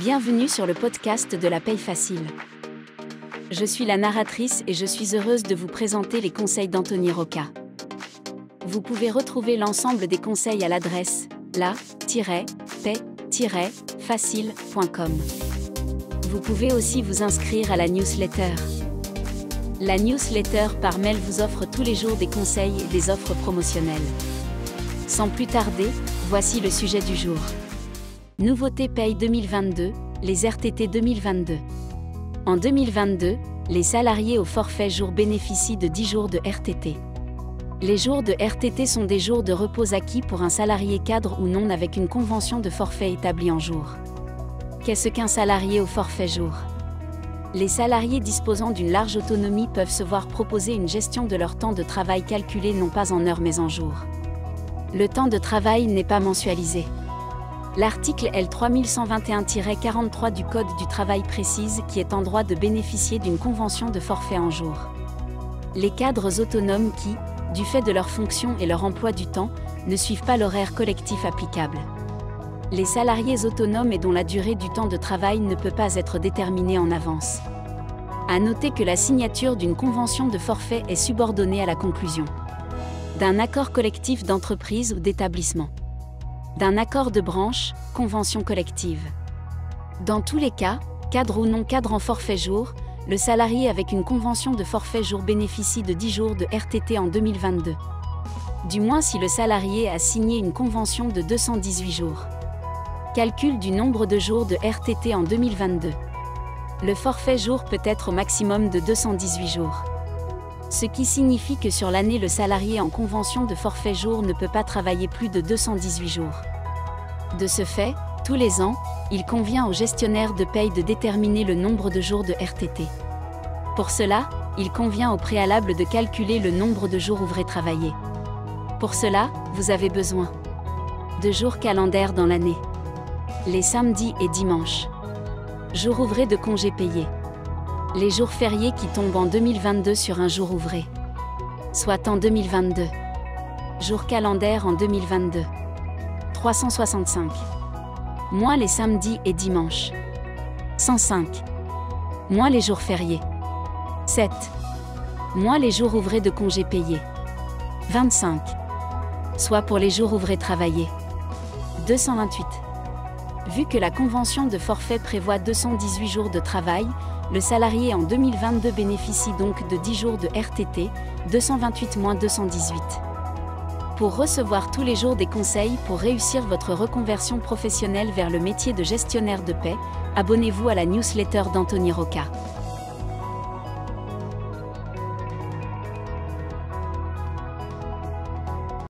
Bienvenue sur le podcast de la paye facile. Je suis la narratrice et je suis heureuse de vous présenter les conseils d'Anthony Rocca. Vous pouvez retrouver l'ensemble des conseils à l'adresse la-paye-facile.com. Vous pouvez aussi vous inscrire à la newsletter. La newsletter par mail vous offre tous les jours des conseils et des offres promotionnelles. Sans plus tarder, voici le sujet du jour. Nouveauté paye 2022, les RTT 2022. En 2022, les salariés au forfait jour bénéficient de 10 jours de RTT. Les jours de RTT sont des jours de repos acquis pour un salarié cadre ou non avec une convention de forfait établie en jours. Qu'est-ce qu'un salarié au forfait jour ? Les salariés disposant d'une large autonomie peuvent se voir proposer une gestion de leur temps de travail calculé non pas en heures mais en jours. Le temps de travail n'est pas mensualisé. L'article L3121-43 du Code du travail précise qui est en droit de bénéficier d'une convention de forfait en jour. Les cadres autonomes qui, du fait de leur fonction et leur emploi du temps, ne suivent pas l'horaire collectif applicable. Les salariés autonomes et dont la durée du temps de travail ne peut pas être déterminée en avance. À noter que la signature d'une convention de forfait est subordonnée à la conclusion d'un accord collectif d'entreprise ou d'établissement, d'un accord de branche, convention collective. Dans tous les cas, cadre ou non cadre en forfait jour, le salarié avec une convention de forfait jour bénéficie de 10 jours de RTT en 2022. Du moins si le salarié a signé une convention de 218 jours. Calcul du nombre de jours de RTT en 2022. Le forfait jour peut être au maximum de 218 jours. Ce qui signifie que sur l'année le salarié en convention de forfait jour ne peut pas travailler plus de 218 jours. De ce fait, tous les ans, il convient au gestionnaire de paye de déterminer le nombre de jours de RTT. Pour cela, il convient au préalable de calculer le nombre de jours ouvrés travaillés. Pour cela, vous avez besoin de jours calendaires dans l'année. Les samedis et dimanches. Jours ouvrés de congés payés. Les jours fériés qui tombent en 2022 sur un jour ouvré. Soit en 2022. Jours calendaires en 2022. 365. Moins les samedis et dimanches. 105. Moins les jours fériés. 7. Moins les jours ouvrés de congés payés. 25. Soit pour les jours ouvrés travaillés. 228. Vu que la convention de forfait prévoit 218 jours de travail, le salarié en 2022 bénéficie donc de 10 jours de RTT, 228 moins 218. Pour recevoir tous les jours des conseils pour réussir votre reconversion professionnelle vers le métier de gestionnaire de paie, abonnez-vous à la newsletter d'Anthony Rocca.